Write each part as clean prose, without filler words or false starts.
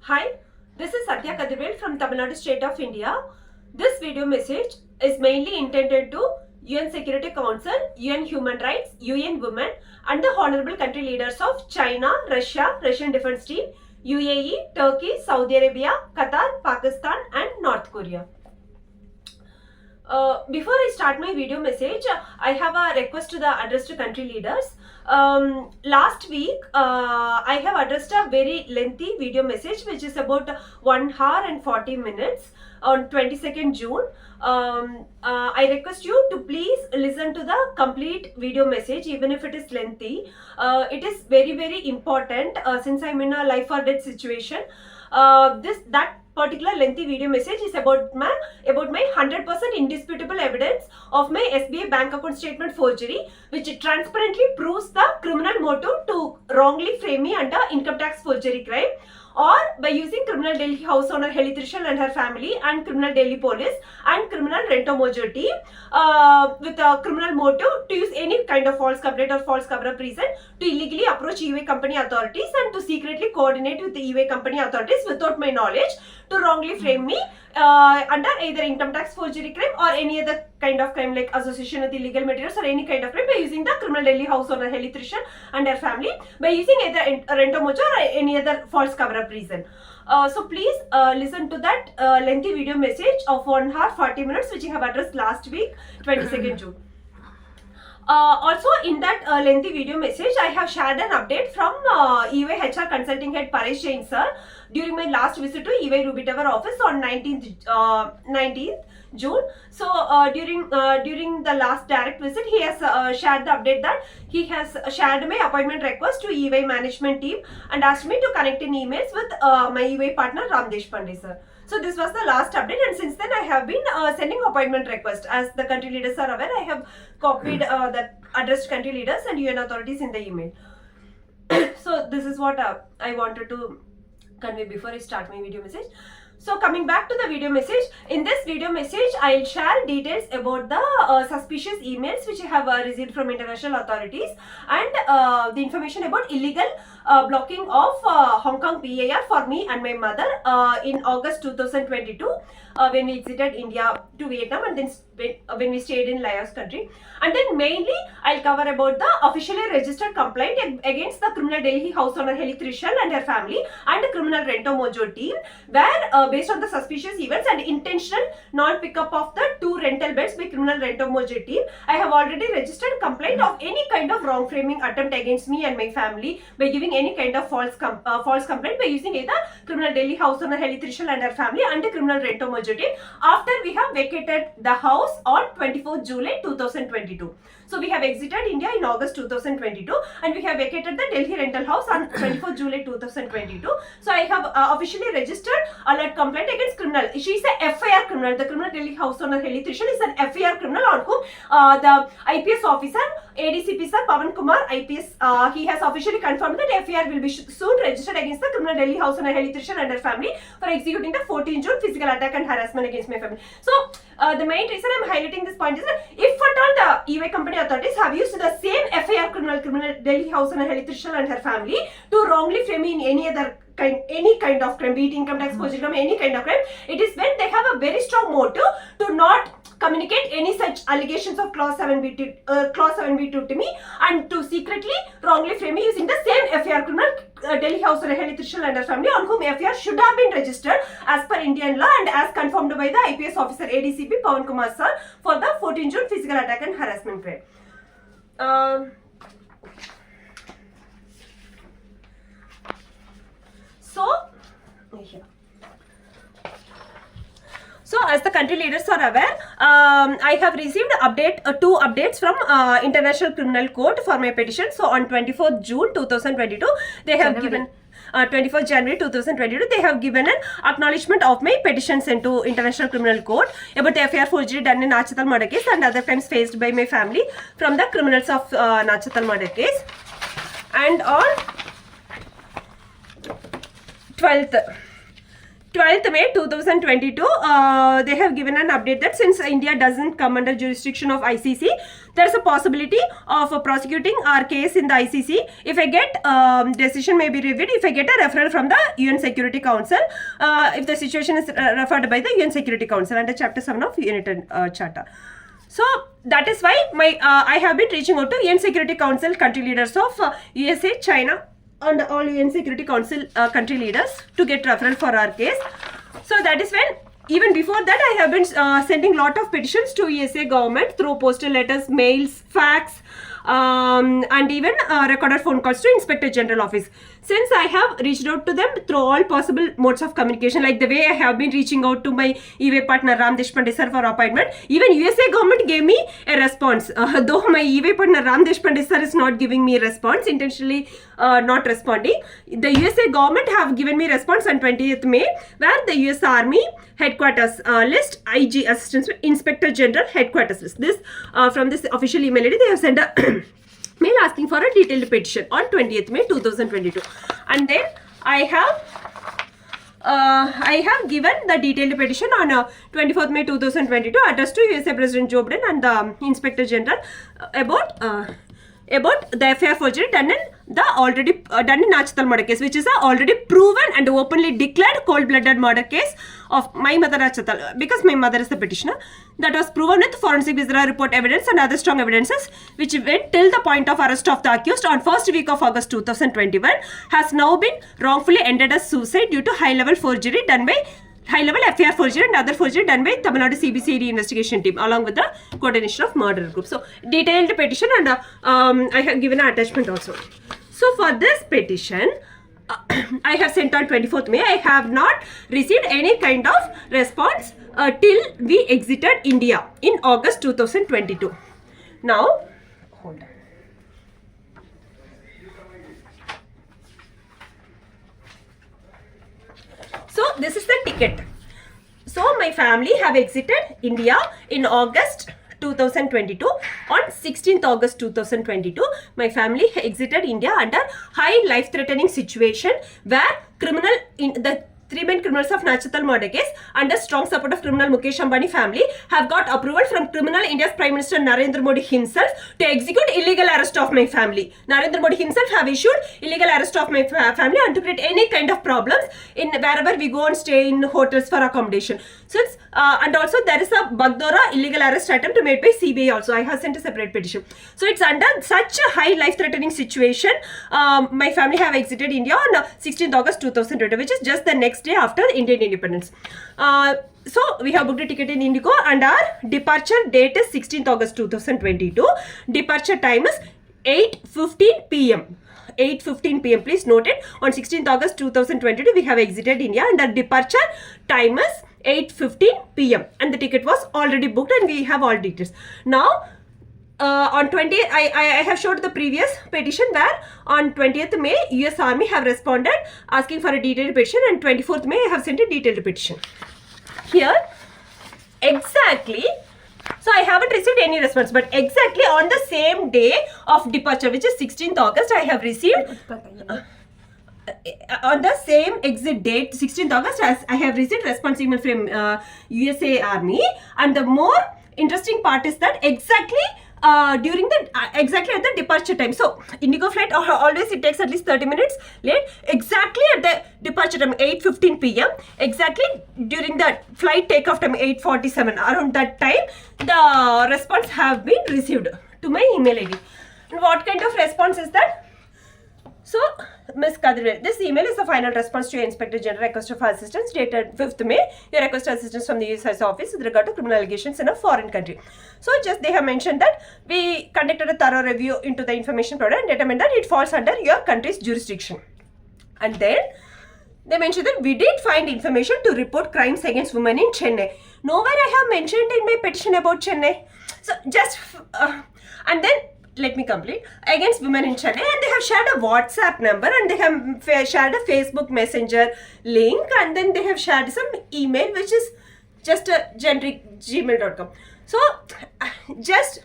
Hi, this is Satya Kadirvel from Tamil Nadu State of India. This video message is mainly intended to UN Security Council, UN Human Rights, UN Women and the honorable country leaders of China, Russia, Russian Defense Team, UAE, Turkey, Saudi Arabia, Qatar, Pakistan and North Korea. Before I start my video message, I have a request to the addressed country leaders. Last week, I have addressed a very lengthy video message which is about 1 hour and 40 minutes on 22nd June. I request you to please listen to the complete video message even if it is lengthy. It is very important since I'm in a life or death situation. That particular lengthy video message is about my 100% indisputable evidence of my SBI bank account statement forgery, which transparently proves the criminal motive to wrongly frame me under income tax forgery crime, or by using criminal Delhi house owner Heli Trishal and her family and criminal Delhi police and criminal RENTOMOJO team with a criminal motive to use any kind of false complaint or false cover-up reason to illegally approach EY company authorities and to secretly coordinate with the EY company authorities without my knowledge to wrongly frame me under either income tax forgery crime or any other kind of crime like association with illegal materials or any kind of crime by using the criminal Delhi house owner Heli Trishal and her family by using either RENTOMOJO or any other false cover-up reason. So please listen to that lengthy video message of 1 hour 40 minutes which I have addressed last week, 22nd June. Also in that lengthy video message, I have shared an update from EY HR Consulting Head Paresh Jain sir during my last visit to EY Ruby Tower office on 19th June. So during the last direct visit, he has shared the update that he has shared my appointment request to EY management team and asked me to connect in emails with my EY partner Ramdesh Pandey sir. So this was the last update, and since then I have been sending appointment request. As the country leaders are aware, I have copied the addressed country leaders and UN authorities in the email. So this is what I wanted to convey before I start my video message. So coming back to the video message, in this video message, I'll share details about the suspicious emails which I have received from international authorities and the information about illegal blocking of Hong Kong PAR for me and my mother in August 2022 when we exited India to Vietnam and then when we stayed in Laos country. And then mainly I'll cover about the officially registered complaint against the criminal Delhi house owner Heli Trishal and her family and the criminal RENTOMOJO team, where based on the suspicious events and intentional non-pickup of the 2 rental beds by criminal RENTOMOJO team, I have already registered complaint of any kind of wrong framing attempt against me and my family by giving any kind of false complaint by using either criminal Delhi house owner Heli Trishal and her family and the criminal RENTOMOJO team after we have vacated the house on 24th July 2022. So we have exited India in August 2022 and we have vacated the Delhi rental house on 24th July 2022. So I have officially registered alert complaint against criminal. She is a FIR criminal. The criminal Delhi house owner Heli Trishal is an FIR criminal on whom the IPS officer ADCP sir Pavan Kumar IPS he has officially confirmed that FIR will be soon registered against the criminal Delhi house owner Heli Trishal and her family for executing the 14th June physical attack and harassment against my family. So the main reason I am highlighting this point is that if at all the EY company authorities have used the same FIR criminal Delhi house owner Heli Trishal and her family to wrongly frame me in any kind of crime, be it income tax forgery crime, any kind of crime, it is when they have a very strong motive to not communicate any such allegations of clause 7b2 to me and to secretly wrongly frame me using the same FIR criminal Delhi house owner Heli Trishal and her family on whom FIR should have been registered as per Indian law and as confirmed by the IPS officer ADCP Pavan Kumar sir for the 14th June physical attack and harassment crime. So as the country leaders are aware, I have received two updates from International Criminal Court for my petition. So on 24th June 2022, they have given 24th January 2022, they have given an acknowledgement of my petition sent to International Criminal Court about the FIR forgery done in Nachathal murder case and other crimes faced by my family from the criminals of Nachathal murder case. And on 12th, 12th May 2022, they have given an update that since India doesn't come under jurisdiction of ICC, there is a possibility of prosecuting our case in the ICC if I get decision may be reviewed if I get a referral from the UN Security Council, if the situation is referred by the UN Security Council under Chapter 7 of UN Charter. So that is why I have been reaching out to UN Security Council country leaders of USA, China, and all UN Security Council country leaders to get referral for our case. So that is when, even before that, I have been sending lot of petitions to USA government through postal letters, mails, fax, and even recorded phone calls to Inspector General Office. Since I have reached out to them through all possible modes of communication, like the way I have been reaching out to my EY partner Ram Deshpande sir for appointment, even USA government gave me a response. Though my EY partner Ram Deshpande sir is not giving me a response, intentionally not responding, the USA government have given me response on 20th May, where the US Army headquarters list, IG Assistant Inspector General headquarters list. This from this official email ID, they have sent a mail asking for a detailed petition on 20th May 2022, and then I have given the detailed petition on 24th May 2022 addressed to USA President Joe Biden and the Inspector General about the FIR forgery done in the already done in Nachathal murder case, which is a already proven and openly declared cold-blooded murder case of my mother Nachathal, because my mother is the petitioner. That was proven with forensic visitor report evidence and other strong evidences, which went till the point of arrest of the accused on first week of August 2021, has now been wrongfully ended as suicide due to high-level forgery done by high-level FIR forgery and other forgery done by Tamil Nadu CBCID investigation team along with the coordination of murder group. So, detailed petition, and I have given an attachment also. So, for this petition, I have sent on 24th May. I have not received any kind of response till we exited India in August 2022. Now, hold on. So this is the ticket. So my family have exited India in August 2022. On 16th August 2022, my family exited India under high life-threatening situation, where the three main criminals of Nachathal murder case, under strong support of criminal Mukesh Ambani family, have got approval from criminal India's Prime Minister Narendra Modi himself to execute illegal arrest of my family. Narendra Modi himself have issued illegal arrest of my family and to create any kind of problems in wherever we go and stay in hotels for accommodation. So it's, and also there is a Bagdora illegal arrest attempt made by CBI also. I have sent a separate petition. So it's under such a high life-threatening situation, my family have exited India on 16th August 2020, which is just the next day after Indian independence. So we have booked a ticket in Indigo, and our departure date is 16th August 2022. Departure time is 8:15 p.m. 8:15 p.m. Please note it. On 16th August 2022, we have exited India, and our departure time is 8:15 p.m. and the ticket was already booked, and we have all details. Now, on 20th, I have showed the previous petition where on 20th May, US Army have responded asking for a detailed petition, and 24th May, I have sent a detailed petition. Here, exactly, so I haven't received any response, but exactly on the same day of departure, which is 16th August, I have received, on the same exit date, 16th August, as I have received response email from USA Army, and the more interesting part is that exactly during the exactly at the departure time. So Indigo flight always it takes at least 30 minutes late. Exactly at the departure time 8:15 p.m. exactly during the flight takeoff time 8:47, around that time the response have been received to my email ID. And what kind of response is that? So, Ms. Kadir, this email is the final response to your Inspector General request for assistance dated 5th May. Your request for assistance from the USIS office with regard to criminal allegations in a foreign country. So, just they have mentioned that we conducted a thorough review into the information provided and determined that it falls under your country's jurisdiction. And then they mentioned that we did find information to report crimes against women in Chennai. Nowhere I have mentioned in my petition about Chennai. So, just and then let me complete. Against women in Chennai, and they have shared a WhatsApp number, and they have shared a Facebook Messenger link, and then they have shared some email which is just a generic gmail.com. So just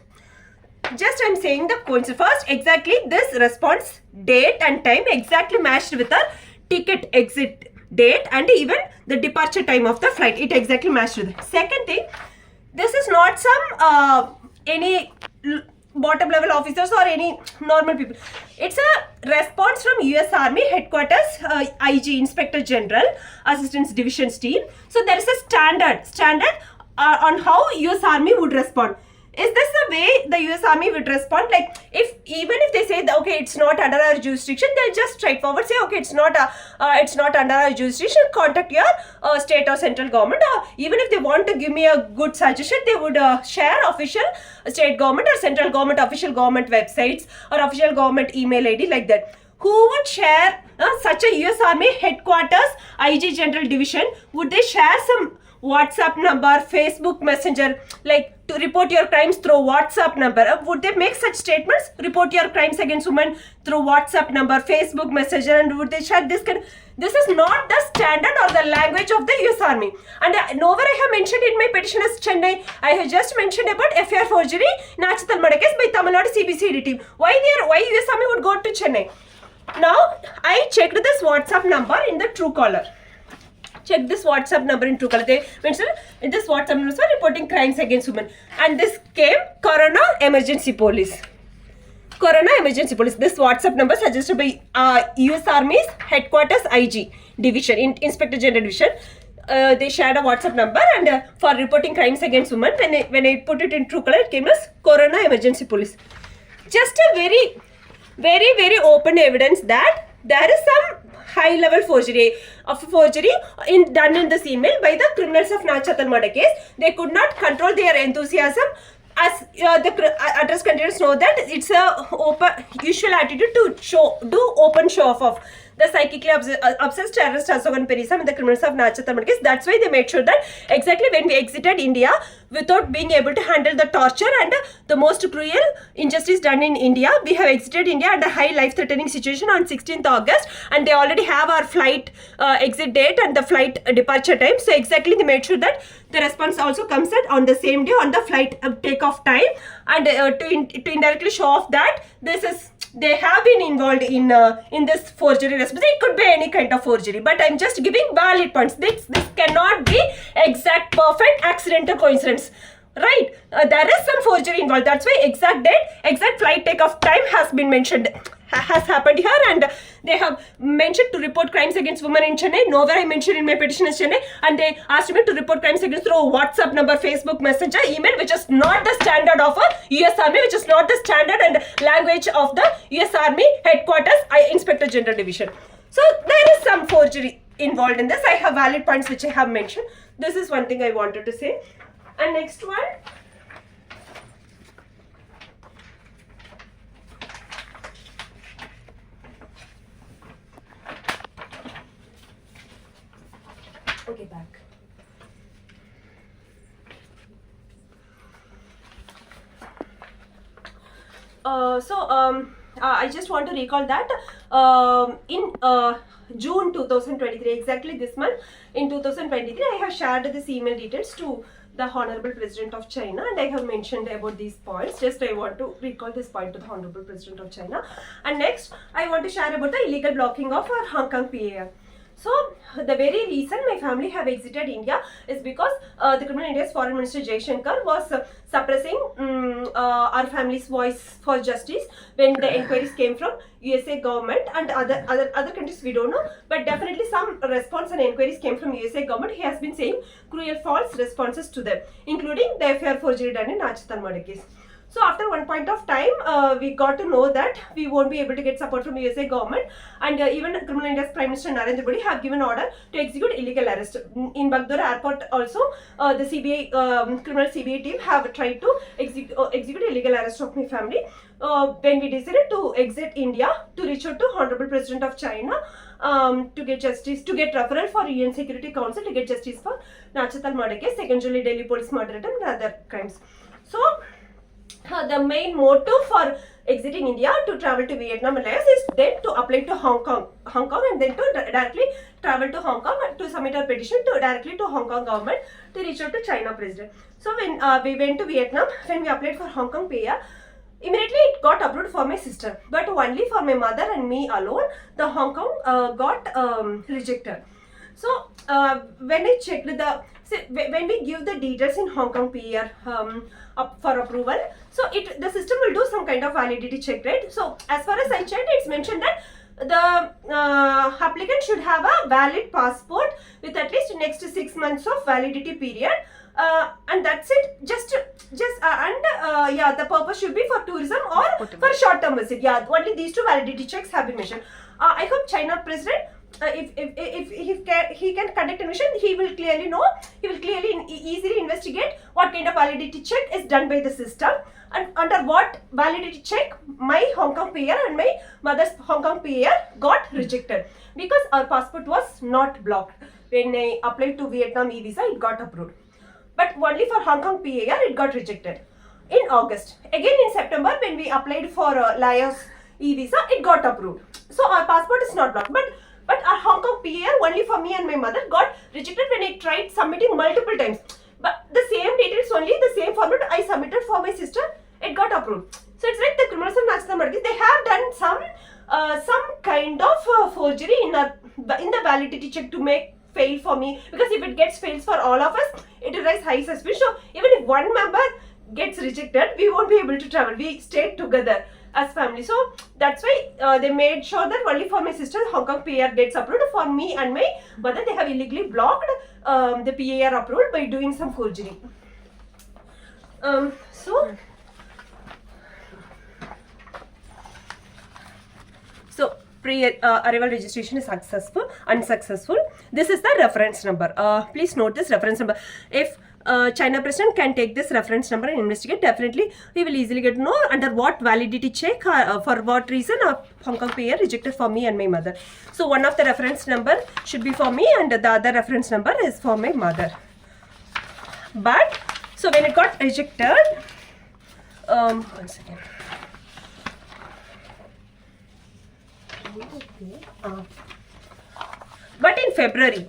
I'm saying the coincidence. First, exactly this response date and time exactly matched with our ticket exit date and even the departure time of the flight. It exactly matched to that. Second thing, this is not some any bottom level officers or any normal people. It's a response from US Army headquarters, IG, Inspector General, Assistance Divisions team. So there is a standard on how US Army would respond. Is this the way the US Army would respond? Like, even if they say that, okay, it's not under our jurisdiction, they'll just straightforward say, okay, it's not under our jurisdiction, contact your state or central government. Or even if they want to give me a good suggestion, they would share official state government or central government, official government websites or official government email ID, like that. Who would share such a US Army headquarters, IG General Division? Would they share some WhatsApp number, Facebook Messenger, like to report your crimes through WhatsApp number? Would they make such statements? Report your crimes against women through WhatsApp number, Facebook Messenger, and would they share this kind? This is not the standard or the language of the US Army. And nowhere I have mentioned in my petition as Chennai. I have just mentioned about FIR forgery, Nachathal murder case by Tamil Nadu CBCD team. Why US Army would go to Chennai? Now, I checked this WhatsApp number in the Truecaller. Check this WhatsApp number in Truecaller. They mentioned this WhatsApp number for reporting crimes against women. And this came Corona Emergency Police. Corona Emergency Police. This WhatsApp number suggested by US Army's headquarters IG division, Inspector General Division. They shared a WhatsApp number and for reporting crimes against women. When I put it in Truecaller, it came as Corona Emergency Police. Just a very open evidence that there is some high level forgery done in this email by the criminals of Nachathal murder case. They could not control their enthusiasm, as the address containers know that it's a usual attitude to do open show off of the psychically obsessed terrorist Asokan Perisam and the criminals of Nachathal murder case. That's why they made sure that exactly when we exited India, without being able to handle the torture and the most cruel injustice done in India, we have exited India under high life-threatening situation on 16th August, and they already have our flight exit date and the flight departure time. So exactly they made sure that the response also comes on the same day on the flight takeoff time, and to indirectly show off that they have been involved in this forgery response. It could be any kind of forgery, but I'm just giving valid points. This cannot be exact, perfect, accidental coincidence, right? There is some forgery involved. That's why exact date, exact flight takeoff time has been mentioned, has happened here, and they have mentioned to report crimes against women in Chennai. Nowhere I mentioned in my petition is Chennai, and they asked me to report crimes against through WhatsApp number, Facebook Messenger, email, which is not the standard of a US Army, which is not the standard and language of the US Army headquarters, Inspector General Division. So there is some forgery involved in this. I have valid points which I have mentioned. This is one thing I wanted to say. And next one. Okay, back. I just want to recall that in June 2023, exactly this month, in 2023, I have shared this email details to the Honorable President of China, and I have mentioned about these points. Just I want to recall this point to the Honorable President of China. And next, I want to share about the illegal blocking of our Hong Kong PAR. So, the very reason my family have exited India is because the criminal India's Foreign Minister Jaishankar was suppressing our family's voice for justice when the inquiries came from USA government and other countries we don't know, but definitely some response and inquiries came from USA government. He has been saying cruel false responses to them, including the FIR forgery done in Nachathal murder case. So after one point of time, we got to know that we won't be able to get support from USA government, and even Criminal India's Prime Minister Narendra Modi have given order to execute illegal arrest. In Bagdora airport also, the CBI, criminal CBI team have tried to execute illegal arrest of my family. When we decided to exit India, to reach out to Honorable President of China, to get justice, to get referral for UN Security Council to get justice for Nachathal murder case, second July Delhi police murder attempt and other crimes. So, the main motive for exiting India to travel to Vietnam and Laos is then to apply to Hong Kong and then to directly travel to Hong Kong and to submit our petition to directly to Hong Kong government to reach out to China president. So when we went to Vietnam, when we applied for Hong Kong PR, immediately it got approved for my sister, but only for my mother and me alone, the Hong Kong got rejected. So when I checked when we give the details in Hong Kong PR up for approval, so the system will do some kind of validity check, right? So as far as I checked, it's mentioned that the applicant should have a valid passport with at least next 6 months of validity period, and that's it. Yeah, the purpose should be for tourism or for short-term visit. Yeah, only these two validity checks have been mentioned. I hope China president, if he can conduct a mission, he will clearly know, he will clearly easily investigate what kind of validity check is done by the system, and under what validity check my Hong Kong PR and my mother's Hong Kong PR got rejected, because our passport was not blocked. When I applied to Vietnam e-visa, it got approved, but only for Hong Kong PAR it got rejected in August. Again in September, when we applied for Laos e-visa, it got approved. So our passport is not blocked, but our Hong Kong PAR only for me and my mother got rejected when I tried submitting multiple times. But the same details, only the same format I submitted for my sister, it got approved. So it's like the criminals of Nachathal, they have done some kind of forgery in the validity check to make fail for me, because if it gets fails for all of us, it will raise high suspicion. So even if one member gets rejected, we won't be able to travel. We stay together as family. So that's why they made sure that only for my sister Hong Kong PR gets approved. For me and my mother, they have illegally blocked the PAR approval by doing some forgery. So pre-arrival registration is unsuccessful. This is the reference number. Please note this reference number. If China president can take this reference number and investigate, definitely we will easily get to know under what validity check, for what reason Hong Kong PR rejected for me and my mother. So one of the reference number should be for me and the other reference number is for my mother. But so when it got rejected, one second. But in February,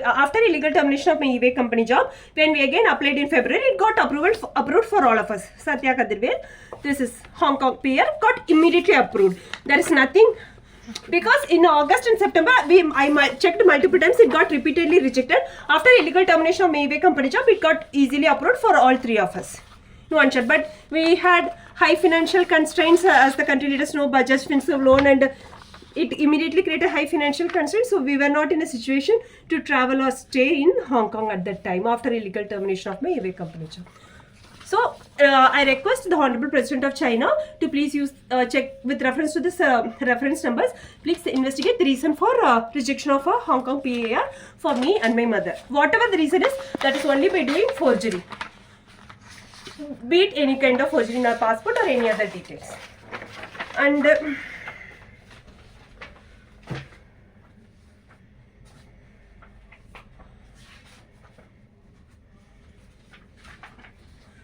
after illegal termination of my eBay company job, when we again applied in February, it got approved for all of us. Satya Kadirvel, this is Hong Kong PR, got immediately approved. There is nothing, because in August and September, I checked multiple times, it got repeatedly rejected. After illegal termination of my eBay company job, it got easily approved for all three of us. No one shot, but we had high financial constraints, as the country leaders know, budget, expensive loan, and it immediately created high financial constraints. So we were not in a situation to travel or stay in Hong Kong at that time after illegal termination of my eBay company job. So I request the Honorable President of China to please use check with reference to this reference numbers. Please investigate the reason for rejection of a Hong Kong PAR for me and my mother. Whatever the reason is, that is only by doing forgery. Be it any kind of forgery in our passport or any other details. And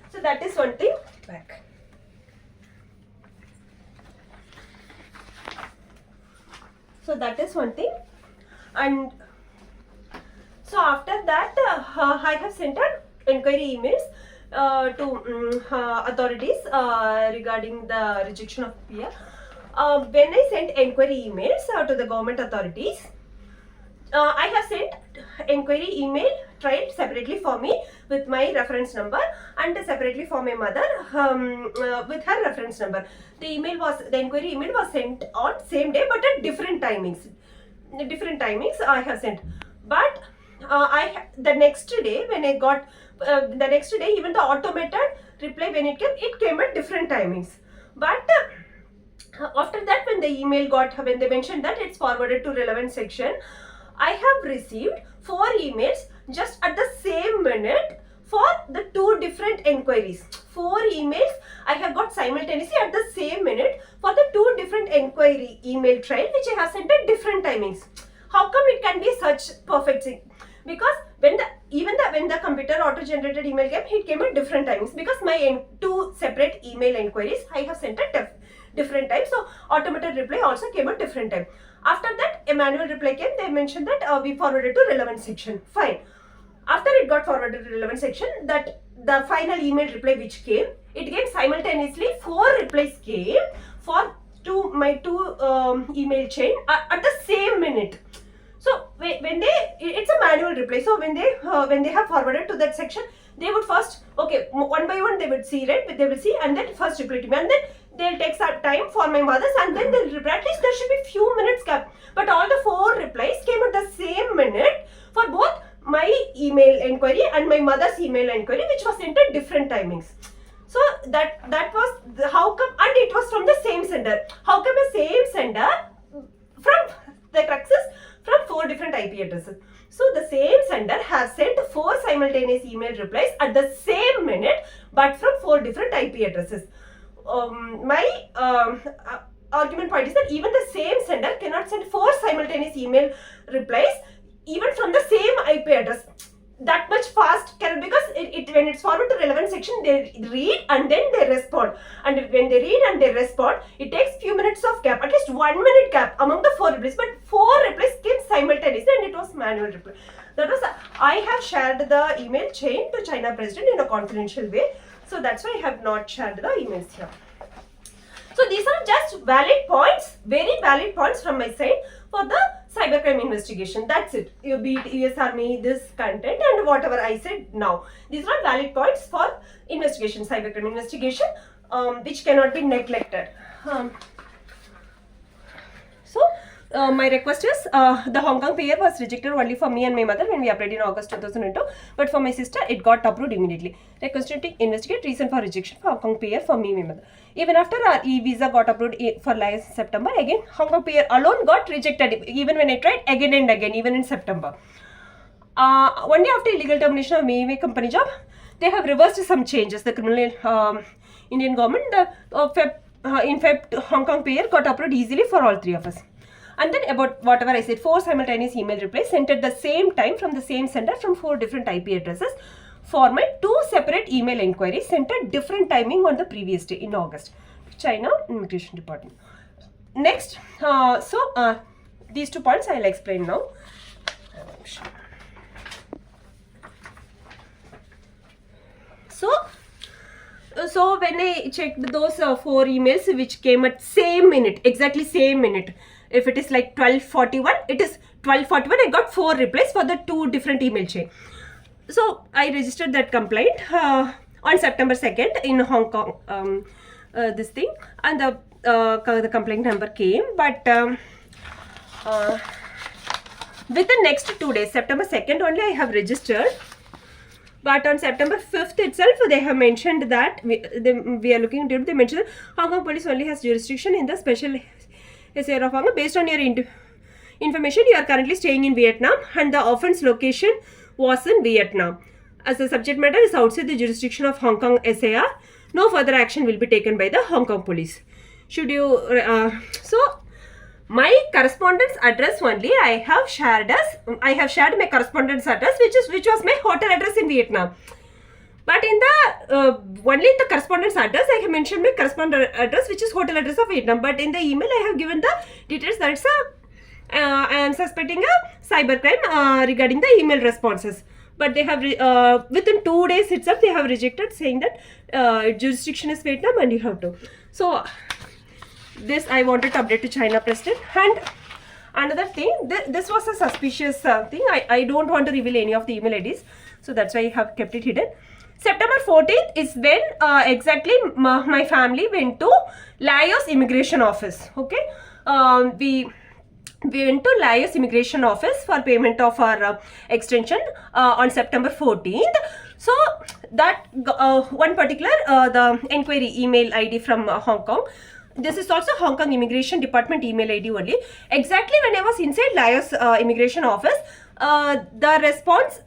so that is one thing. Back. So that is one thing. And so after that, I have sent out inquiry emails to authorities regarding the rejection of PR. When I sent inquiry emails to the government authorities, I have sent inquiry email tried separately for me with my reference number and separately for my mother with her reference number. The inquiry email was sent on same day but at different timings. I have sent. But the next day when I got even the automated reply when it came at different timings. But after that, when they mentioned that it's forwarded to relevant section, I have received 4 emails just at the same minute for the 2 different inquiries. 4 emails I have got simultaneously at the same minute for the 2 different inquiry email trail which I have sent at different timings. How come it can be such perfect thing? Because when the computer auto-generated email came, it came at different timings, because my 2 separate email inquiries I have sent at different times. So automated reply also came at different time. After that, a manual reply came. They mentioned that we forwarded to relevant section. Fine. After it got forwarded to relevant section, that the final email reply which came, it came simultaneously. 4 replies came for my 2 email chain at the same minute. So when it's a manual reply. So when they have forwarded to that section, they would first, okay, one by one they would see, right? They will see and then first reply to me, and then they'll take some time for my mothers, and then they'll reply. At least there should be few minutes gap. But all the 4 replies came at the same minute for both my email inquiry and my mother's email inquiry, which was sent at different timings. So that was how come, and it was from the same sender. How come a same sender from the crux is from 4 different IP addresses? So the same sender has sent 4 simultaneous email replies at the same minute, but from 4 different IP addresses. My argument point is that even the same sender cannot send 4 simultaneous email replies even from the same IP address. That much fast cannot, because when it's forwarded to relevant section, they read and then they respond, and when they read and they respond, it takes few minutes of gap, at least 1 minute gap among the 4 replies. But 4 replies came simultaneously and it was manual reply. That was I have shared the email chain to China President in a confidential way, so that's why I have not shared the emails here. So these are just valid points, very valid points from my side for the cybercrime investigation. That's it. You be it US Army, this content and whatever I said now. These are valid points for investigation, cybercrime investigation, which cannot be neglected. My request is, the Hong Kong payer was rejected only for me and my mother when we applied in August 2002, but for my sister it got approved immediately. Request to investigate reason for rejection for Hong Kong payer for me and my mother. Even after our e-visa got approved for last September, again Hong Kong payer alone got rejected, even when I tried again and again, even in September. 1 day after illegal termination of my company job, they have reversed some changes. The criminal Indian government in Feb, Hong Kong payer got approved easily for all 3 of us. And then about whatever I said, 4 simultaneous email replies sent at the same time from the same sender from 4 different IP addresses for my 2 separate email inquiries sent at different timing on the previous day in August. China Immigration Department. Next, these 2 points I will explain now. So when I checked those 4 emails which came at same minute, exactly same minute. If it is like 12:41, it is 12:41. I got 4 replies for the 2 different email chain. So I registered that complaint on September 2nd in Hong Kong. This thing, and the complaint number came, but with the next 2 days, September 2nd only I have registered. But on September 5th itself, they have mentioned that we are looking into it. They mentioned that Hong Kong police only has jurisdiction in the special SAR of Hong Kong. Based on your information, you are currently staying in Vietnam and the offence location was in Vietnam. As the subject matter is outside the jurisdiction of Hong Kong SAR, no further action will be taken by the Hong Kong police. Should you... my correspondence address only I have shared my correspondence address, which was my hotel address in Vietnam. But in the only in the correspondence address I have mentioned my correspondence address, which is hotel address of Vietnam. But in the email I have given the details that it's I am suspecting a cybercrime regarding the email responses. But they have within 2 days itself they have rejected, saying that jurisdiction is Vietnam and you have to. So this I wanted to update to China President. And another thing, this was a suspicious thing. I don't want to reveal any of the email IDs, so that's why I have kept it hidden. September 14th is when exactly my family went to Laos Immigration Office. Okay, we went to Laos Immigration Office for payment of our extension on September 14th. So that one particular the inquiry email ID from Hong Kong. This is also Hong Kong Immigration Department email ID only. Exactly when I was inside Laos Immigration Office, the response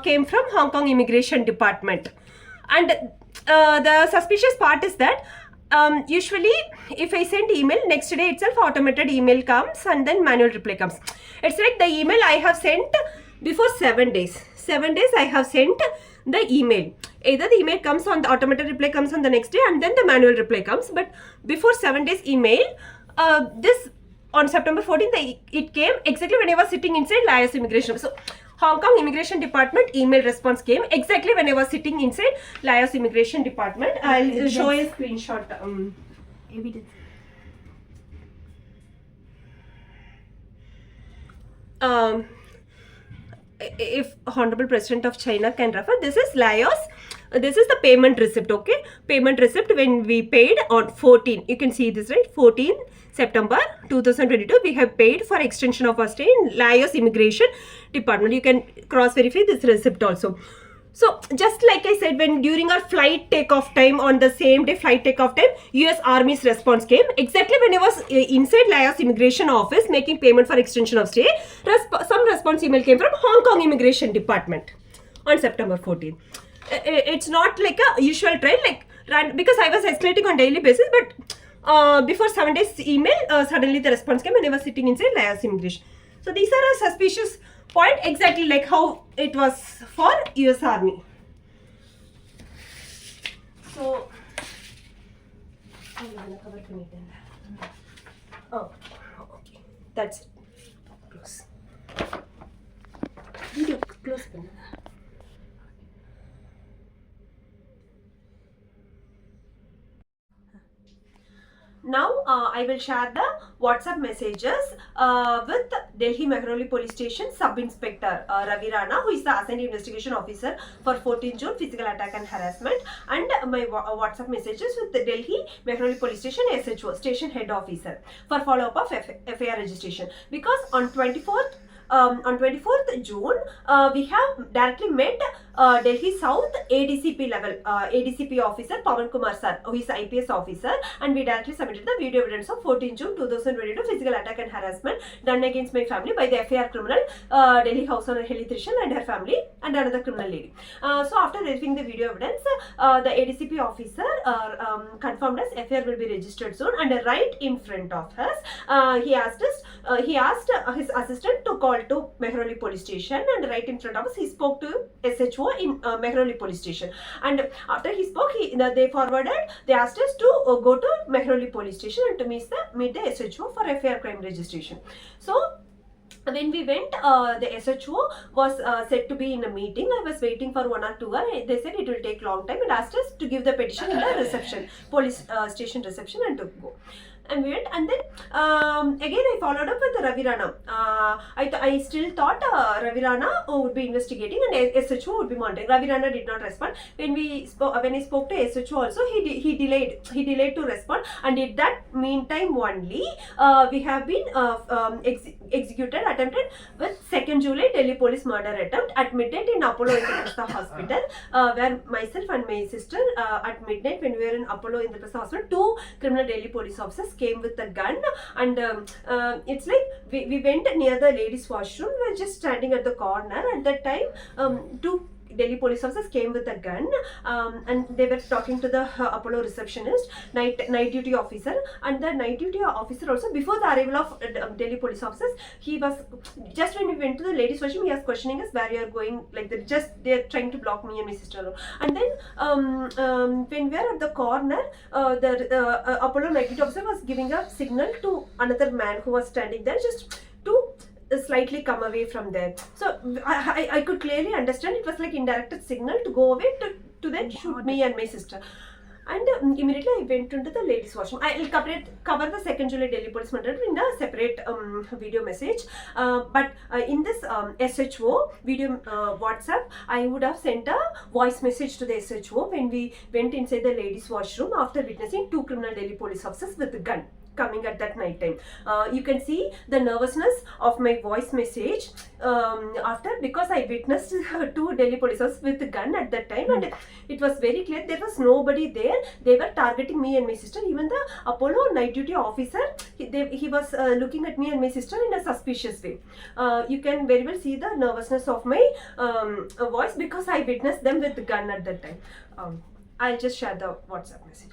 came from Hong Kong Immigration Department. And the suspicious part is that usually if I send email, next day itself automated email comes and then manual reply comes. It's like the email I have sent before 7 days. 7 days I have sent the email. Either the email comes on, the automated reply comes on the next day and then the manual reply comes. But before 7 days email, this on September 14th, it came exactly when I was sitting inside Laos Immigration. So Hong Kong Immigration Department email response came exactly when I was sitting inside Laos Immigration Department. I'll show a screenshot. Evidence. um, if Honorable President of China can refer, this is Laos. This is the payment receipt, okay? Payment receipt when we paid on 14. You can see this, right? 14 September 2022. We have paid for extension of our stay in Laos Immigration Department. You can cross-verify this receipt also. So just like I said, when during our flight takeoff time, on the same day flight takeoff time, US Army's response came exactly when I was inside Laos Immigration Office making payment for extension of stay. Some response email came from Hong Kong Immigration Department on September 14th. It's not like a usual trend, like because I was escalating on daily basis, but before 7 days email, suddenly the response came when I was sitting inside Laos Immigration. So these are a suspicious point, exactly like how it was for US Army. So, oh, okay, that's it. Close. Video close. Now I will share the WhatsApp messages with Delhi Mehroli Police Station Sub-Inspector Ravi Rana, who is the Assigned Investigation Officer for 14 June Physical Attack and Harassment, and my WhatsApp messages with the Delhi Mehroli Police Station SHO, Station Head Officer, for follow-up of FIR registration. Because on 24th June, we have directly met Delhi South ADCP level, ADCP officer Pawan Kumar sir, who is IPS officer, and we directly submitted the video evidence of 14 June 2022 physical attack and harassment done against my family by the FIR criminal Delhi house owner Heli Trishal and her family and another criminal lady. So after reviewing the video evidence, the ADCP officer confirmed us FIR will be registered soon, and right in front of us, he asked his assistant to call to Mehroli police station, and right in front of us he spoke to SHO in Mehroli police station, and after he spoke, they asked us to go to Mehroli police station and to meet the SHO for FIR crime registration. So when we went, the SHO was said to be in a meeting. I was waiting for 1 or 2 hours. They said it will take long time and asked us to give the petition in the reception, police station reception, and to go. And we went, and then again I followed up with Ravi Rana. I still thought Ravi Rana would be investigating and SHO would be monitoring. Ravi Rana did not respond. When I spoke to SHO also, he delayed to respond, and in that meantime only we have been attempted with 2nd July Delhi police murder attempt at midnight in Apollo Indraprastha Hospital, where myself and my sister at midnight, when we were in Apollo Indraprastha Hospital, 2 criminal Delhi police officers came with a gun, and it's like we went near the ladies washroom. We were just standing at the corner. At that time, 2 Delhi police officers came with a gun, and they were talking to the Apollo receptionist, night duty officer, and the night duty officer also, before the arrival of Delhi police officers, he was just, when we went to the ladies washroom, he was questioning us where you are going, like they're trying to block me and my sister. And then when we are at the corner, the Apollo night duty officer was giving a signal to another man who was standing there, just to slightly come away from there. So I could clearly understand it was like indirect signal to go away, to then shoot me and my sister. And immediately I went into the ladies washroom. I will cover the 2nd July Delhi police murder in a separate video message. But in this SHO video WhatsApp, I would have sent a voice message to the SHO when we went inside the ladies washroom after witnessing 2 criminal Delhi police officers with a gun coming at that night time. You can see the nervousness of my voice message after, because I witnessed 2 Delhi police officers with a gun at that time, and it was very clear there was nobody there. They were targeting me and my sister. Even the Apollo night duty officer, he was looking at me and my sister in a suspicious way. You can very well see the nervousness of my voice, because I witnessed them with the gun at that time. I'll just share the WhatsApp message.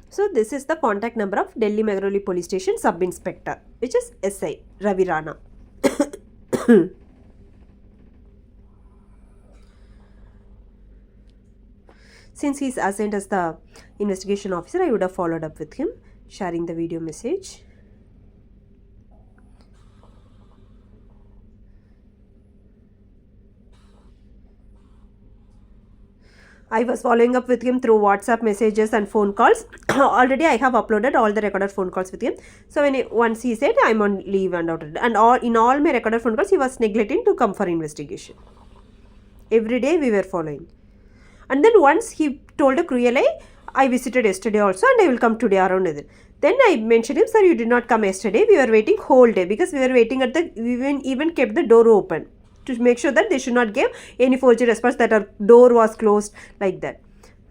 So this is the contact number of Delhi Mehroli Police Station Sub-Inspector, which is SI Ravi Rana. Since he is assigned as the investigation officer, I would have followed up with him, sharing the video message. I was following up with him through WhatsApp messages and phone calls. Already I have uploaded all the recorded phone calls with him. So once he said I'm on leave and in all my recorded phone calls he was neglecting to come for investigation. Every day we were following. And then once he told a cruel lie, I visited yesterday also and I will come today around it. Then I mentioned him, sir, you did not come yesterday. We were waiting whole day because we were waiting at we even kept the door open to make sure that they should not give any forgery response that our door was closed like that.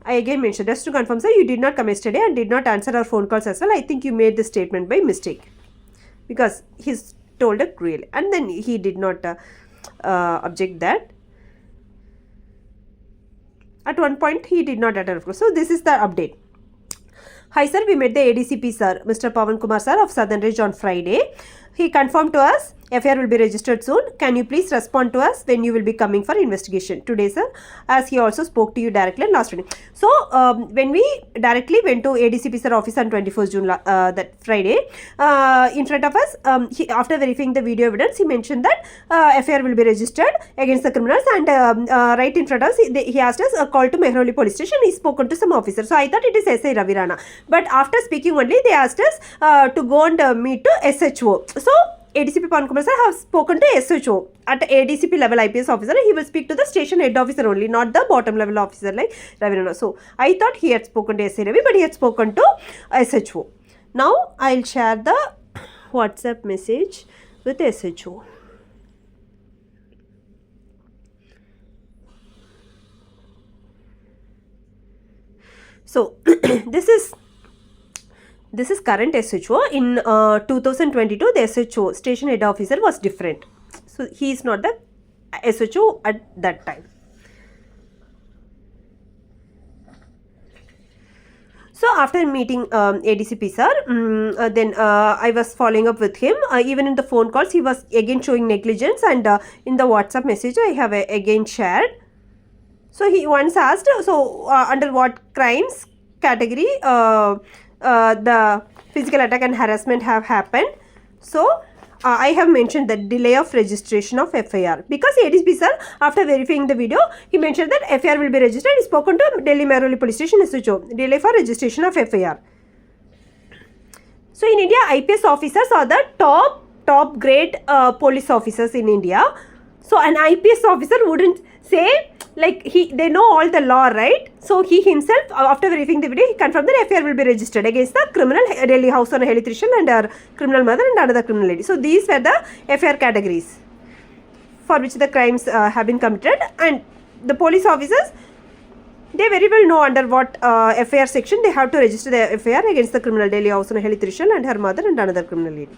I again mentioned, just to confirm, sir, you did not come yesterday and did not answer our phone calls as well. I think you made the statement by mistake because he's told a cruel. And then he did not object that. At one point, he did not utter. So this is the update. Hi sir, we met the ADCP sir, Mr. Pawan Kumar sir of Southern Range on Friday. He confirmed to us, FIR will be registered soon. Can you please respond to us when you will be coming for investigation today, sir? As he also spoke to you directly last Friday. So, when we directly went to ADCP sir office on 21st June, that Friday, in front of us, after verifying the video evidence, he mentioned that FIR will be registered against the criminals, and right in front of us, he asked us a call to Mehrauli police station. He spoken to some officer. So, I thought it is SI Ravirana. But after speaking only, they asked us to go and meet to SHO. So, ADCP Pawan Kumar sir have spoken to SHO at ADCP level IPS officer. He will speak to the station head officer only, not the bottom level officer like Ravirana. So, I thought he had spoken to SI Ravi, but he had spoken to SHO. Now, I'll share the WhatsApp message with SHO. So, this is current SHO. In 2022, the SHO, station head officer, was different. So, he is not the SHO at that time. So, after meeting ADCP sir, then I was following up with him. Even in the phone calls, he was again showing negligence, and in the WhatsApp message, I have again shared. So, he once asked, so under what crimes category the physical attack and harassment have happened. So, I have mentioned the delay of registration of FIR because ADCP sir, after verifying the video, he mentioned that FIR will be registered. He spoken to Delhi Mehrauli police station SHO, delay for registration of FIR. So, in India, IPS officers are the top grade police officers in India. So, an IPS officer wouldn't say, like, they know all the law, right? So, he himself, after verifying the video, he confirmed that FIR will be registered against the criminal Delhi house owner Heli Trishal and her criminal mother and another criminal lady. So, these were the FIR categories for which the crimes have been committed, and the police officers, they very well know under what FIR section they have to register the FIR against the criminal Delhi house owner Heli Trishal and her mother and another criminal lady.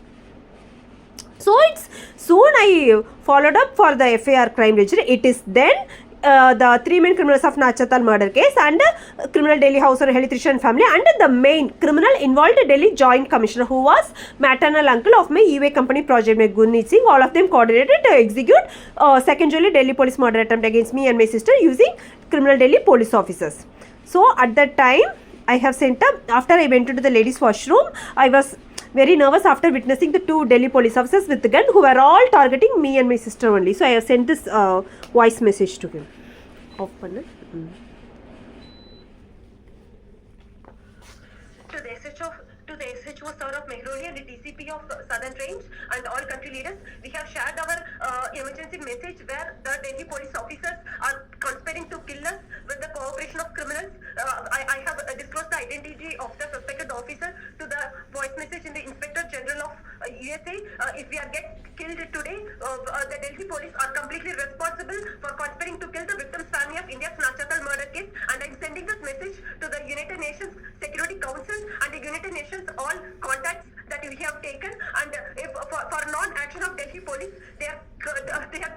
So, it's soon I followed up for the FIR crime register. It is then the three main criminals of Nachathal murder case and criminal Delhi house owner Heli Trishal family and the main criminal involved Delhi Joint Commissioner who was maternal uncle of my EY company Projectmate GURNEET Singh. All of them coordinated to execute second July Delhi police murder attempt against me and my sister using criminal Delhi police officers. So at that time I have sent up, after I went into the ladies washroom, I was very nervous after witnessing the two Delhi police officers with the gun who were all targeting me and my sister only. So I have sent this voice message to him. Off panna. To the SHO sir of Mehrauli and the DCP of Southern Range and all country leaders, we have shared our emergency message where the Delhi police officers are conspiring to kill us with the cooperation of criminals. I have disclosed the identity of the suspected officer to the voice message in the Inspector General of USA. If we are get killed today, the Delhi police are completely responsible for conspiring to kill the victim's family of India's Nachathal murder case, and I am sending this message to the United Nations Security Council and the United Nations all contacts that we have taken, and if for non-action of Delhi police, they are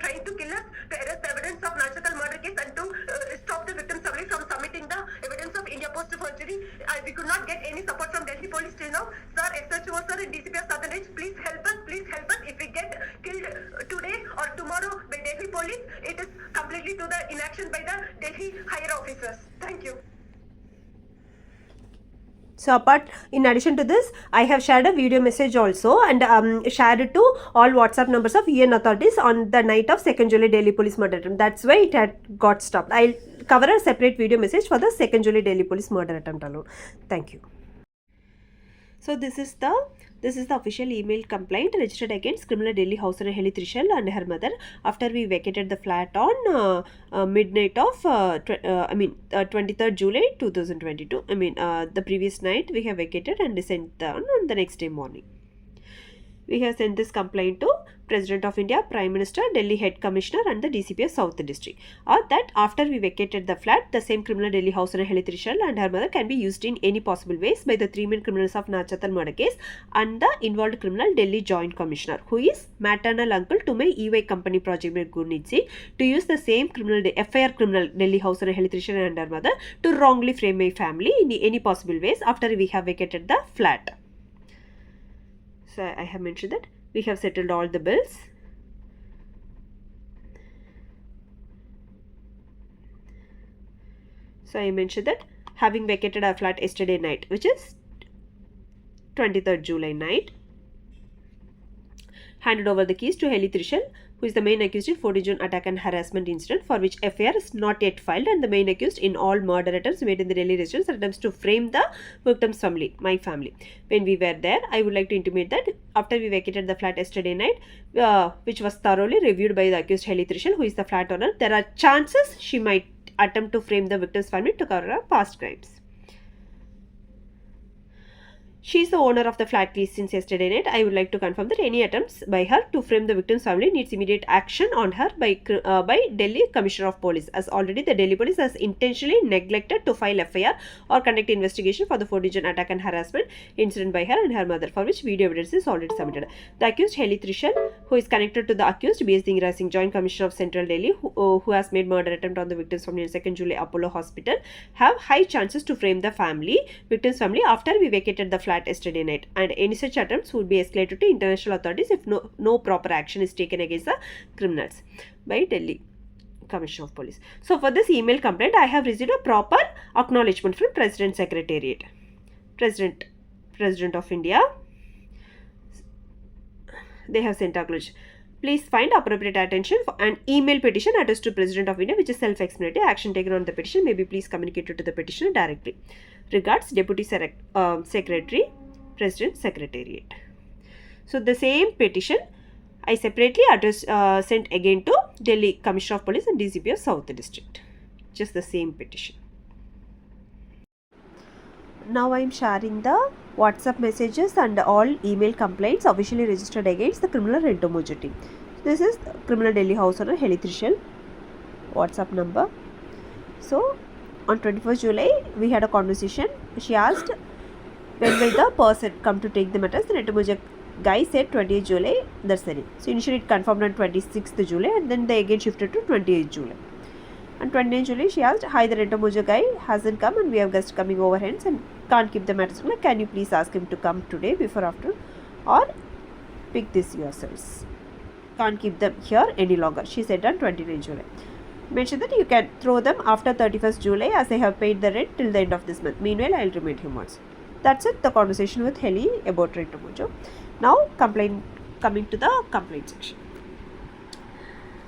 trying to kill us to arrest the evidence of Nachathal murder case and to stop the victim's family from submitting the evidence of India post forgery. We could not get any support from Delhi police till now. Sir, SHO sir and DCP of Southern Range, please help us, please help us. If we get killed today or tomorrow by Delhi police, it is completely to the inaction by the Delhi higher officers. Thank you. So apart, in addition to this, I have shared a video message also and shared it to all WhatsApp numbers of UN authorities on the night of 2nd July Delhi police murder attempt. That's why it had got stopped. I'll cover a separate video message for the 2nd July Delhi police murder attempt alone. Thank you. So this is the official email complaint registered against criminal Delhi house owner Heli Trishal and her mother after we vacated the flat on midnight of 23rd July 2022. The previous night we have vacated and sent down on the next day morning. We have sent this complaint to President of India, Prime Minister, Delhi Head Commissioner and the DCP of South District. Or that after we vacated the flat, the same criminal Delhi house owner Heli Trishal and her mother can be used in any possible ways by the three main criminals of Nachathal murder case and the involved criminal Delhi Joint Commissioner, who is maternal uncle to my EY company Projectmate GURNEET, to use the same FIR criminal Delhi house owner Heli Trishal and her mother to wrongly frame my family in any possible ways after we have vacated the flat. So I have mentioned that we have settled all the bills. So I mentioned that having vacated our flat yesterday night, which is 23rd July night, handed over the keys to Heli Trishal, who is the main accused in 14 June attack and harassment incident, for which FIR is not yet filed, and the main accused in all murder attempts made in the Delhi residence, attempts to frame the victim's family, my family. When we were there, I would like to intimate that after we vacated the flat yesterday night, which was thoroughly reviewed by the accused Heli Trishal, who is the flat owner, there are chances she might attempt to frame the victim's family to cover up past crimes. She is the owner of the flat lease since yesterday night. I would like to confirm that any attempts by her to frame the victim's family needs immediate action on her by Delhi Commissioner of Police, as already the Delhi Police has intentionally neglected to file FIR or conduct investigation for the 14 June attack and harassment incident by her and her mother, for which video evidence is already submitted. The accused Heli Trishal, who is connected to the accused Singh, Joint Commissioner of Central Delhi, who has made murder attempt on the victim's family in 2nd July Apollo Hospital, have high chances to frame the victim's family after we vacated the flat yesterday night, and any such attempts would be escalated to international authorities if no proper action is taken against the criminals by Delhi Commissioner of Police. So for this email complaint, I have received a proper acknowledgement from President Secretariat. President of India, they have sent acknowledgement. Please find appropriate attention for an email petition addressed to President of India, which is self-explanatory. Action taken on the petition may be please communicated to the petitioner directly. Regards, Deputy Secretary, President Secretariat. So the same petition I separately sent again to Delhi Commissioner of Police and DCP of South District. Just the same petition. Now I am sharing the WhatsApp messages and all email complaints officially registered against the criminal RENTOMOJO team. This is criminal Delhi house owner Heli Trishal WhatsApp number. So on 21st July we had a conversation. She asked when will the person come to take the matters. The RENTOMOJO guy said 28th July, that's the name. So initially it confirmed on 26th July and then they again shifted to 28th July. On 29th July, she asked, hi, the RENTOMOJO guy hasn't come and we have guests coming over hence and can't keep the matters. Can you please ask him to come today before after or pick this yourselves. Can't keep them here any longer, she said on 29th July. Mentioned that you can throw them after 31st July as they have paid the rent till the end of this month. Meanwhile, I will remind him once. That's it, the conversation with Heli about RENTOMOJO. Now, coming to the complaint section.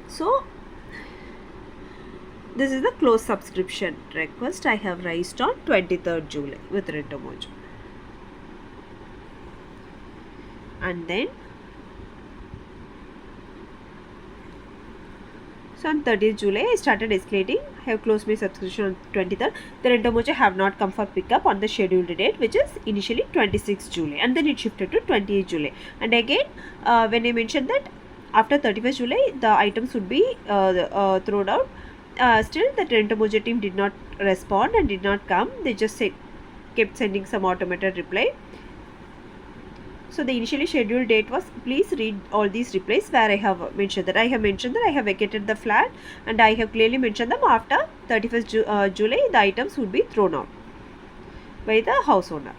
So, this is the close subscription request I have raised on 23rd July with RENTOMOJO. And then, so on 30th July, I started escalating. I have closed my subscription on 23rd. The RENTOMOJO have not come for pickup on the scheduled date, which is initially 26th July. And then it shifted to 28th July. And again, when I mentioned that after 31st July, the items would be thrown out. Still, the RENTOMOJO team did not respond and did not come. They just kept sending some automated reply. So the initially scheduled date was, please read all these replies where I have mentioned that I have vacated the flat and I have clearly mentioned them after 31st July the items would be thrown out by the house owner.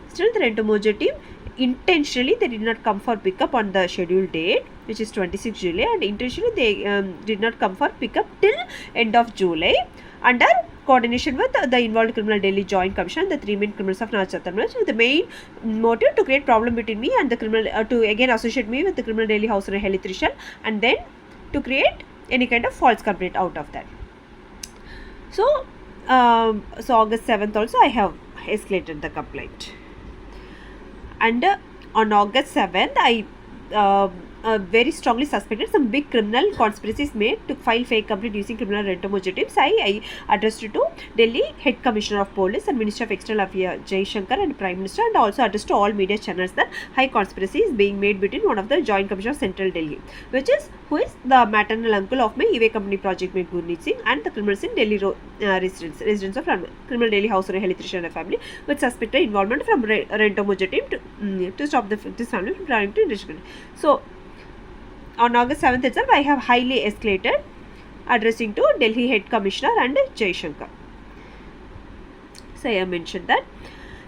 Still, the RENTOMOJO team intentionally they did not come for pickup on the scheduled date, which is 26th July, and intentionally they did not come for pickup till end of July. under coordination with the involved criminal Delhi Joint Commission and the 3 main criminals of Nachathal, with the main motive to create problem between me and the criminal, to again associate me with the criminal Delhi house owner Heli Trishal, and then to create any kind of false complaint out of that. So August 7th also I have escalated the complaint, and on August 7th I very strongly suspected some big criminal conspiracies made to file fake complaint using criminal RENTOMOJO teams. I addressed it to Delhi Head Commissioner of Police and Minister of External Affairs Jai Shankar and Prime Minister, and also addressed to all media channels that high conspiracy is being made between one of the Joint Commissioner of Central Delhi, who is the maternal uncle of my EVA company Projectmate GURNEET Singh, and the criminals in Delhi residents of criminal Delhi house owner Heli Trishal and family with suspected involvement from RENTOMOJO team to stop this family from trying to investigate. So on August 7th itself, I have highly escalated, addressing to Delhi Head Commissioner and Jai Shankar. So I have mentioned that,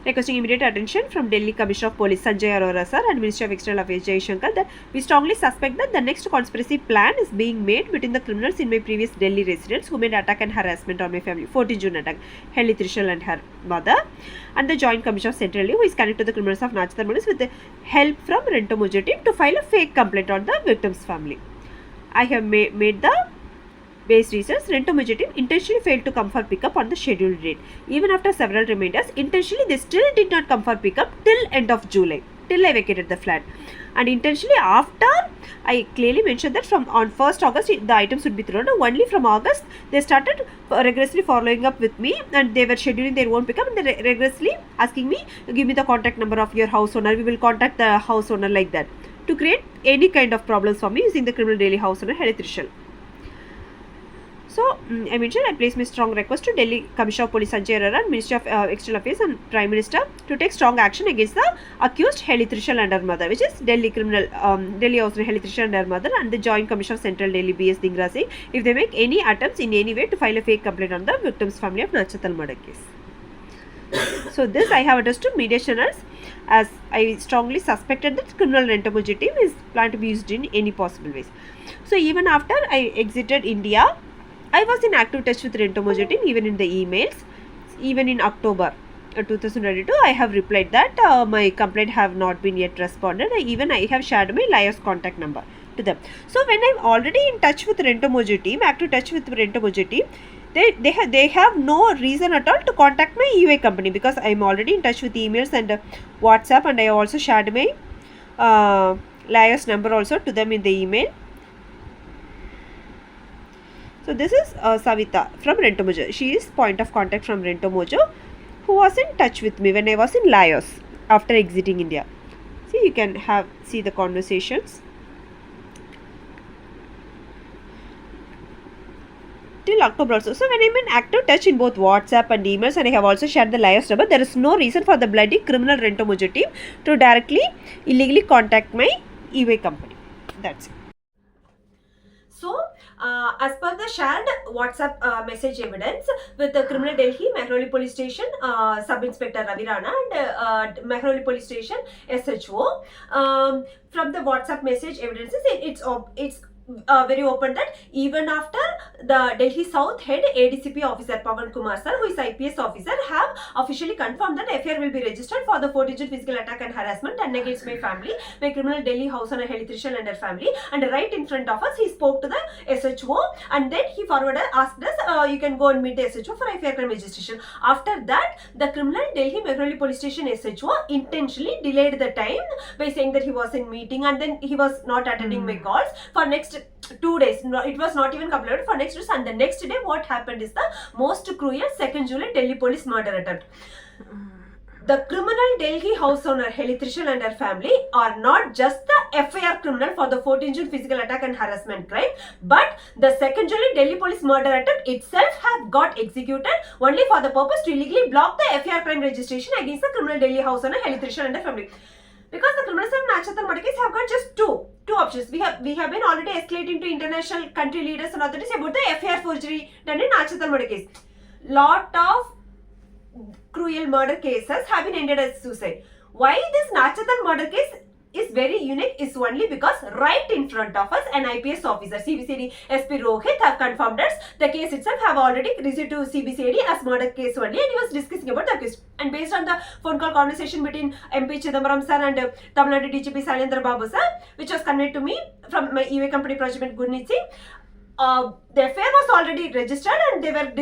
requesting immediate attention from Delhi Commissioner of Police Sanjay Arora sir and Minister of External Affairs Jai Shankar, that we strongly suspect that the next conspiracy plan is being made between the criminals in my previous Delhi residents who made attack and harassment on my family, 14 June attack, Heli Trishal and her mother, and the Joint Commissioner of Central Delhi, who is connected to the criminals of Nachathal with the help from RENTOMOJO team to file a fake complaint on the victim's family. I have made the base reasons. RENTOMOJO team intentionally failed to come for pickup on the scheduled date. Even after several reminders, intentionally they still did not come for pickup till end of July, till I vacated the flat. And intentionally after, I clearly mentioned that from on 1st August the items would be thrown. Only from August they started rigorously following up with me, and they were scheduling their own pickup, and they rigorously asking me, give me the contact number of your house owner, we will contact the house owner, like that, to create any kind of problems for me using the criminal Delhi house owner Heli Trishal. So I mentioned I placed my strong request to Delhi Commissioner of Police Sanjay and Ministry of External Affairs and Prime Minister to take strong action against the accused Heli Trishal and her mother, which is Delhi criminal Delhi house owner Heli Trishal and her mother, and the Joint Commissioner of Central Delhi B.S. Dhingra Singh, if they make any attempts in any way to file a fake complaint on the victim's family of Nachathal murder case. So this I have addressed to media channels, as I strongly suspected that criminal RENTOMOJO team is planned to be used in any possible ways. So even after I exited India, I was in active touch with RENTOMOJO team, even in the emails. Even in October 2022, I have replied that my complaint have not been yet responded. I have shared my liar's contact number to them. So when I'm already in touch with RENTOMOJO team, active touch with RENTOMOJO team, they have no reason at all to contact my UA company, because I'm already in touch with emails and WhatsApp, and I also shared my liar's number also to them in the email. So this is Savita from RENTOMOJO. She is point of contact from RENTOMOJO, who was in touch with me when I was in Laos after exiting India. See, you can see the conversations till October also. So when I'm in active touch in both WhatsApp and emails, and I have also shared the liar's number, there is no reason for the bloody criminal RENTOMOJO team to directly illegally contact my EVA company. That's it. So, as per the shared WhatsApp message evidence with the criminal Delhi Maternal Police Station Sub Inspector Ravi Rana and Maternal Police Station SHO, from the WhatsApp message evidences, it's very open that even after the Delhi South Head ADCP officer Pawan Kumar sir, who is IPS officer, have officially confirmed that FIR will be registered for the 4-digit physical attack and harassment and against my family, my criminal Delhi house owner Heli Trishal and her family, and right in front of us he spoke to the SHO, and then he asked us, you can go and meet the SHO for FIR crime registration. After that, the criminal Delhi Maternal Police Station SHO intentionally delayed the time by saying that he was in meeting, and then he was not attending my calls for next 2 days. It was not even completed for next days, and the next day what happened is the most cruel 2nd July Delhi police murder attempt. The criminal Delhi house owner Heli Trishal and her family are not just the FIR criminal for the 14th June physical attack and harassment crime, but the 2nd July Delhi police murder attempt itself has got executed only for the purpose to illegally block the FIR crime registration against the criminal Delhi house owner Heli Trishal and her family. Because the criminals of Nachathal murder case have got just two options. We have been already escalating to international country leaders and authorities about the FIR forgery done in Nachathal murder case. Lot of cruel murder cases have been ended as suicide. Why this Nachathal murder case is very unique is only because right in front of us an IPS officer, CBCD SP Rohit, have confirmed us the case itself have already received to CBCD as murder case only, and he was discussing about the accused. And based on the phone call conversation between MP Chidambaram sir and Tamil Nadu DGP Sailendra Babu sir, which was conveyed to me from my EVA company Projectmate GURNEET, the affair was already registered, and they were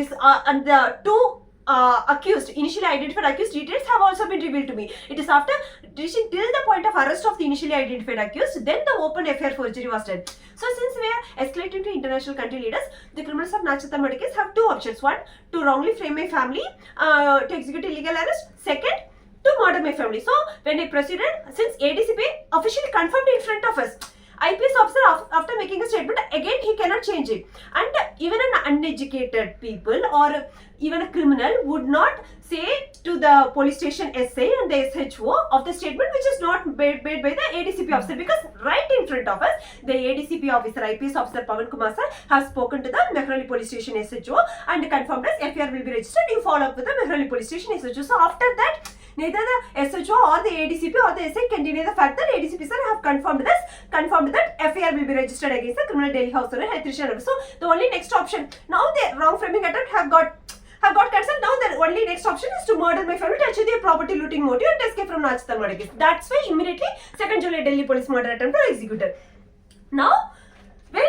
and the two accused, initially identified accused details have also been revealed to me. It is after reaching till the point of arrest of the initially identified accused, then the open affair forgery was done. So since we are escalating to international country leaders, the criminals of Nachathal murder case have two options. One, to wrongly frame my family, to execute illegal arrest. Second, to murder my family. So when I proceeded, since ADCP officially confirmed in front of us, IPS officer after making a statement, again he cannot change it. And even an uneducated people or even a criminal would not say to the police station SA and the SHO of the statement which is not made by the ADCP officer, because right in front of us the ADCP officer, IPS officer Pawan Kumar sir has spoken to the Maternal police station SHO and confirmed as FIR will be registered. You follow up with the Maternal police station SHO. So after that, neither the SHO or the ADCP or the SA can deny the fact that ADCP sir have confirmed that FIR will be registered against the criminal Delhi house owner Heli Trishal. So the only next option, now the wrong framing attempt have got cancelled. Now the only next option is to murder my family to achieve the property looting motive and escape from Nachathal murder case. That's why immediately 2nd July Delhi police murder attempt was executed. Now, when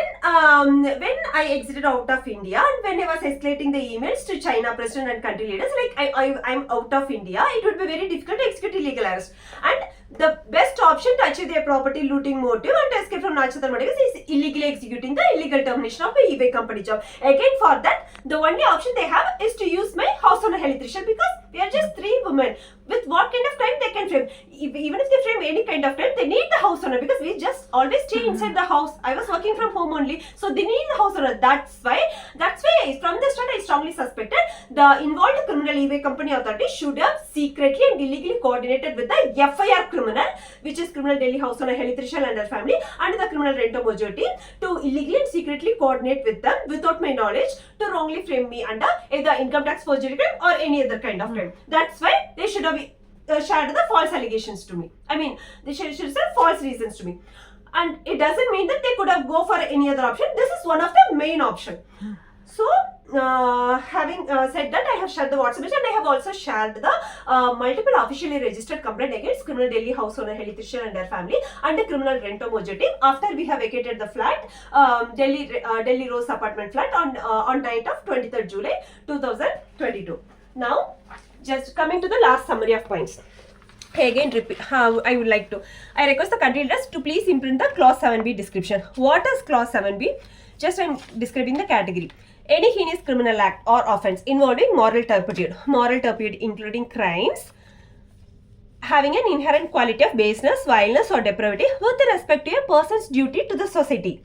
I exited out of India and when I was escalating the emails to China president and country leaders, like I'm out of India, it would be very difficult to execute illegal arrest. And the best option to achieve their property looting motive and to escape from Nachathal murder case is illegally executing the illegal termination of the eBay company job. Again, for that, the only option they have is to use my house owner Heli Trishal, because we are just 3 women. With what kind of crime they can frame? Even if they frame any kind of crime, they need the house owner, because we just always stay inside the house. I was working from home only, so they need the house owner. That's why from the start I strongly suspected the involved criminal eBay company authority should have secretly and illegally coordinated with the FIR criminal, which is criminal Delhi house owner Heli Trishal and her family, and the criminal RENTOMOJO team, to illegally and secretly coordinate with them without my knowledge to wrongly frame me under either income tax forgery crime or any other kind of crime. That's why they should have shared the false allegations to me. I mean, they should say false reasons to me. And it doesn't mean that they could have go for any other option. This is one of the main option. So, having said that, I have shared the WhatsApp message, and I have also shared the multiple officially registered complaint against criminal Delhi house owner Heli Trishal and their family and the criminal RENTOMOJO team after we have vacated the flat, Delhi Rose apartment flat on night of 23rd July 2022. Now, just coming to the last summary of points. Again, repeat how I would like to. I request the country leaders to please imprint the clause 7B description. What is clause 7B? Just I am describing the category. Any heinous criminal act or offense involving moral turpitude including crimes having an inherent quality of baseness, vileness or depravity with respect to a person's duty to the society.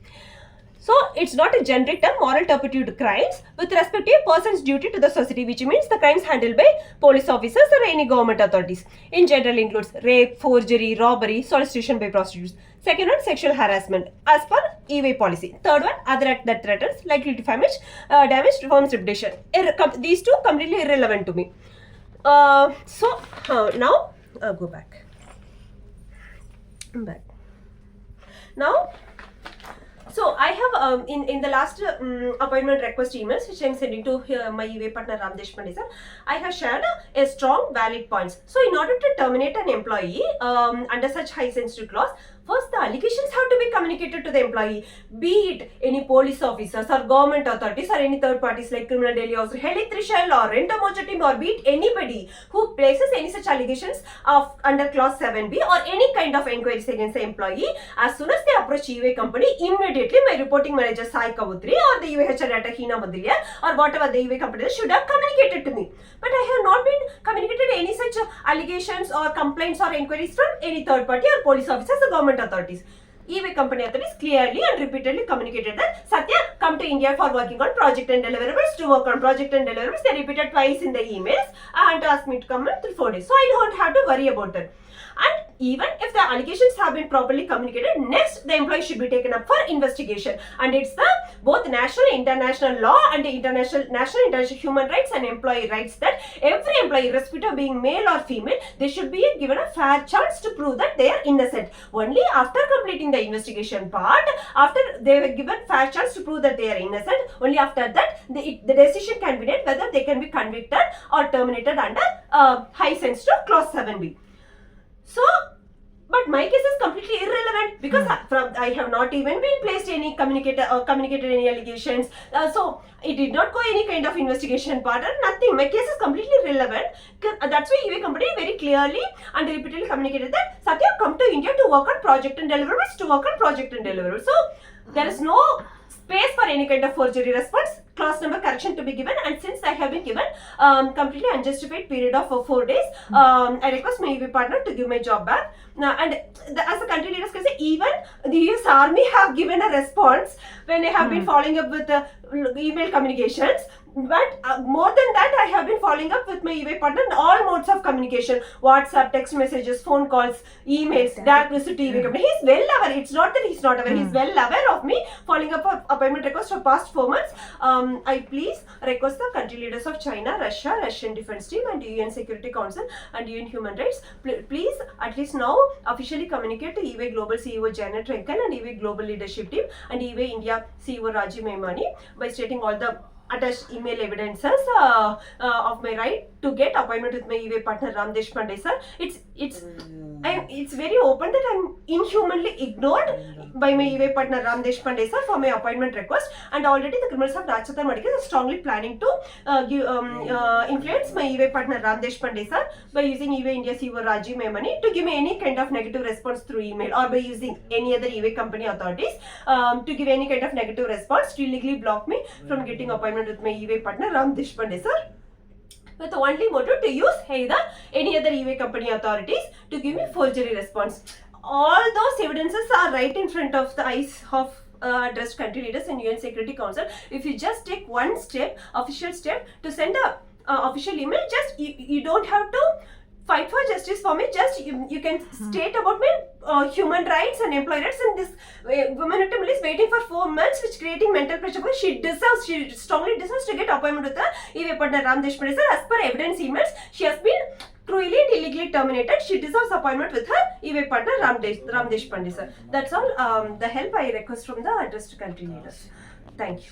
So, it's not a generic term, moral turpitude crimes with respect to a person's duty to the society, which means the crimes handled by police officers or any government authorities. In general includes rape, forgery, robbery, solicitation by prostitutes. Second one, sexual harassment as per EY policy. Third one, other act that threatens, likely to damage to firm's reputation. These two completely irrelevant to me. Now, go back. Now, so I have in the last appointment request emails which I am sending to my EVA partner Ram Deshpande sir, I have shared a strong valid points. So in order to terminate an employee under such high sensitive clause, first the allegations have to be communicated to the employee, be it any police officers or government authorities or any third parties like criminal Delhi house, Heli Trishal or RENTOMOJO team, or be it anybody who places any such allegations of under clause 7B or any kind of inquiries against the employee. As soon as they approach EVA company, immediately my reporting manager Sai Kavutri or the EVA HR data Hina Madilya or whatever the EVA company should have communicated to me. But I have not been communicated any such allegations or complaints or inquiries from any third party or police officers or government authorities. EVA company authorities clearly and repeatedly communicated that Satya, come to India for working on project and deliverables. To work on project and deliverables, they repeated twice in the emails and asked me to come in 4 days. So I don't have to worry about that. And even if the allegations have been properly communicated, next the employee should be taken up for investigation. And it's the both national, international law and the national, international human rights and employee rights that every employee, irrespective of being male or female, they should be given a fair chance to prove that they are innocent. Only after completing the investigation part, after they were given fair chance to prove that they are innocent, only after that the decision can be made whether they can be convicted or terminated under high sensitive clause 7b. So, but my case is completely irrelevant because I have not even been placed any communicated any allegations. So it did not go any kind of investigation part or nothing. My case is completely relevant. That's why EY company very clearly and repeatedly communicated that Satya come to India to work on project and deliverables, So there is no space for any kind of forgery response. Clause number correction to be given, and since I have been given completely unjustified period of 4 days, I request my EY partner to give my job back. And as a country leaders can say, even the US Army have given a response when I have been following up with email communications. But more than that, I have been following up with my EY partner in all modes of communication: WhatsApp, text messages, phone calls, emails, direct visit to EY company. He's well aware. It's not that he's not aware. He's well aware of me following up an appointment request for past 4 months. I please request the country leaders of China, Russia, Russian Defense Team, and UN Security Council and UN Human Rights, please at least now officially communicate to EY Global CEO Janet Renken and EY Global Leadership Team and EY India CEO Rajiv Memani by stating all the attached email evidences of my right to get appointment with my EY partner Ram Deshpande sir. It's very open that I'm inhumanly ignored by my EY partner Ram Deshpande sir for my appointment request, and already the criminals of Nachathal Medical are strongly planning to influence my EY partner Ram Deshpande sir by using EY India CEO Rajiv Memani to give me any kind of negative response through email, or by using any other EY company authorities to give any kind of negative response to illegally block me from getting appointment with my EY partner Ram Deshpande sir, with the only motive to use either any other EY company authorities to give me forgery response. All those evidences are right in front of the eyes of addressed country leaders and UN Security Council. If you just take one step, official step, to send a official email, just you don't have to fight for justice for me. Just you can state about my human rights and employee rights, and this woman is waiting for 4 months, which creating mental pressure because she strongly deserves to get appointment with the EY partner Ram Deshpande sir. As per evidence emails, she has been cruelly and illegally terminated. She deserves appointment with her EY partner Ram Deshpande sir. That's all the help I request from the addressed country leaders. Thank you.